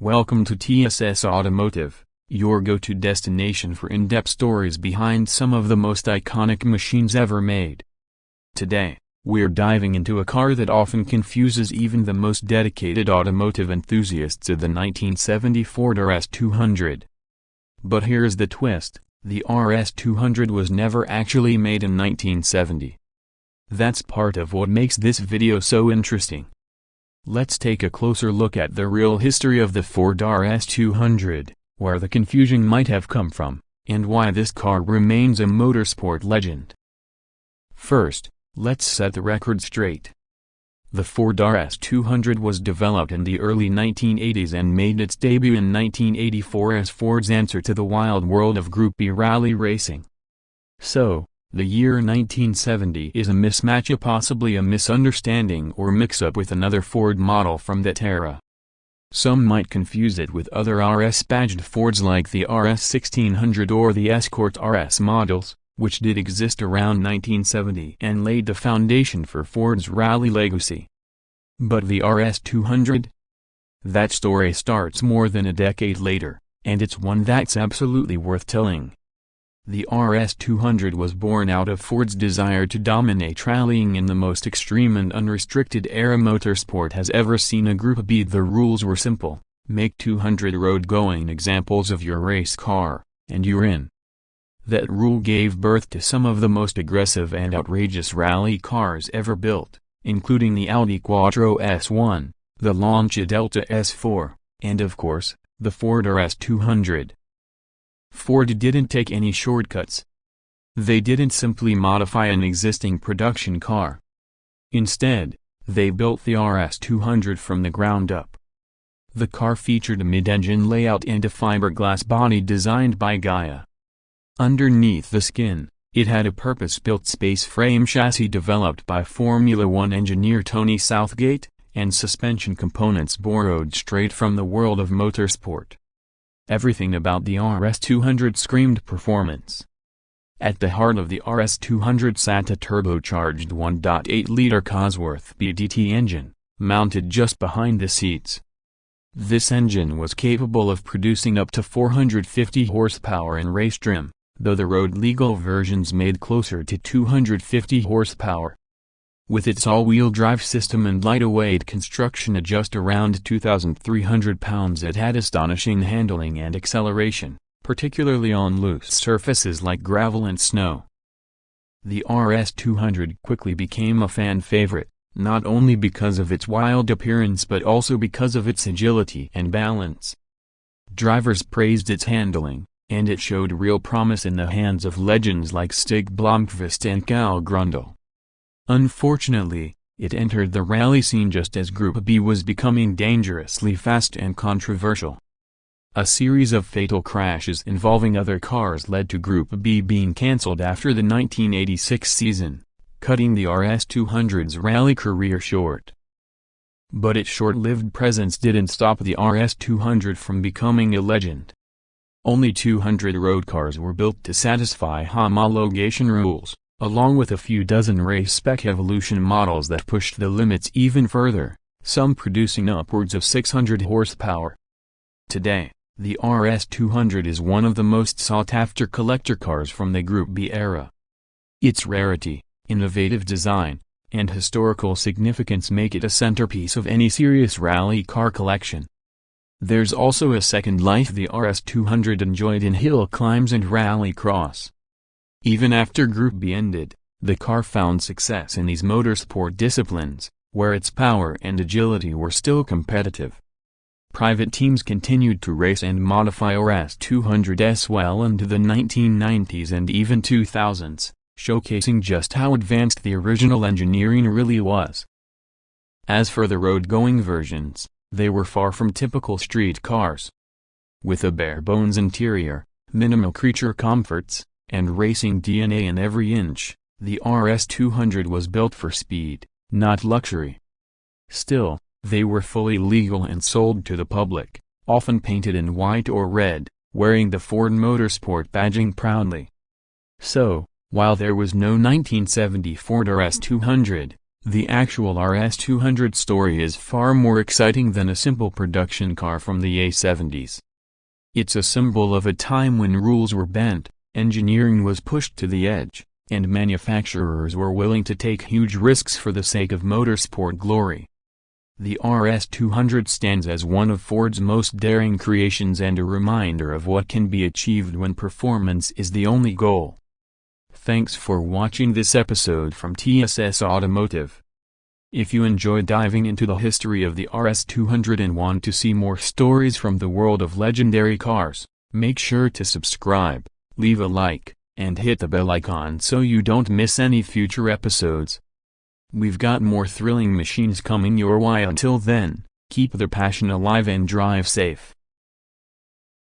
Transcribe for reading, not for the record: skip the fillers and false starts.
Welcome to TSS Automotive, your go-to destination for in-depth stories behind some of the most iconic machines ever made. Today, we're diving into a car that often confuses even the most dedicated automotive enthusiasts of the 1970 Ford RS200. But here's the twist, the RS200 was never actually made in 1970. That's part of what makes this video so interesting. Let's take a closer look at the real history of the Ford RS200, where the confusion might have come from, and why this car remains a motorsport legend. First, let's set the record straight. The Ford RS200 was developed in the early 1980s and made its debut in 1984 as Ford's answer to the wild world of Group B rally racing. So, the year 1970 is a mismatch, possibly a misunderstanding or mix-up with another Ford model from that era. Some might confuse it with other RS-badged Fords like the RS1600 or the Escort RS models, which did exist around 1970 and laid the foundation for Ford's rally legacy. But the RS200? That story starts more than a decade later, and it's one that's absolutely worth telling. The RS200 was born out of Ford's desire to dominate rallying in the most extreme and unrestricted era motorsport has ever seen. A Group B. The rules were simple: make 200 road-going examples of your race car, and you're in. That rule gave birth to some of the most aggressive and outrageous rally cars ever built, including the Audi Quattro S1, the Lancia Delta S4, and of course, the Ford RS200. Ford didn't take any shortcuts. They didn't simply modify an existing production car. Instead, they built the RS200 from the ground up. The car featured a mid-engine layout and a fiberglass body designed by Gaia. Underneath the skin, it had a purpose-built space frame chassis developed by Formula One engineer Tony Southgate, and suspension components borrowed straight from the world of motorsport. Everything about the RS200 screamed performance. At the heart of the RS200 sat a turbocharged 1.8-liter Cosworth BDT engine, mounted just behind the seats. This engine was capable of producing up to 450 horsepower in race trim, though the road-legal versions made closer to 250 horsepower. With its all-wheel drive system and light-weight construction at just around 2,300 pounds, it had astonishing handling and acceleration, particularly on loose surfaces like gravel and snow. The RS200 quickly became a fan favorite, not only because of its wild appearance but also because of its agility and balance. Drivers praised its handling, and it showed real promise in the hands of legends like Stig Blomqvist and Cal Grundle. Unfortunately, it entered the rally scene just as Group B was becoming dangerously fast and controversial. A series of fatal crashes involving other cars led to Group B being cancelled after the 1986 season, cutting the RS200's rally career short. But its short-lived presence didn't stop the RS200 from becoming a legend. Only 200 road cars were built to satisfy homologation rules, along with a few dozen race-spec Evolution models that pushed the limits even further, some producing upwards of 600 horsepower. Today, the RS200 is one of the most sought-after collector cars from the Group B era. Its rarity, innovative design, and historical significance make it a centerpiece of any serious rally car collection. There's also a second life the RS200 enjoyed in hill climbs and rallycross. Even after Group B ended, the car found success in these motorsport disciplines, where its power and agility were still competitive. Private teams continued to race and modify RS200s well into the 1990s and even 2000s, showcasing just how advanced the original engineering really was. As for the road-going versions, they were far from typical street cars. With a bare-bones interior, minimal creature comforts, and racing DNA in every inch, the RS200 was built for speed, not luxury. Still, they were fully legal and sold to the public, often painted in white or red, wearing the Ford Motorsport badging proudly. So, while there was no 1970 Ford RS200, The actual RS200 story is far more exciting than a simple production car from the A70s. It's a symbol of a time when rules were bent, engineering was pushed to the edge, and manufacturers were willing to take huge risks for the sake of motorsport glory. The RS200 stands as one of Ford's most daring creations and a reminder of what can be achieved when performance is the only goal. Thanks for watching this episode from TSS Automotive. If you enjoyed diving into the history of the RS200 and want to see more stories from the world of legendary cars, make sure to subscribe, leave a like, and hit the bell icon so you don't miss any future episodes. We've got more thrilling machines coming your way. Until then, keep the passion alive and drive safe.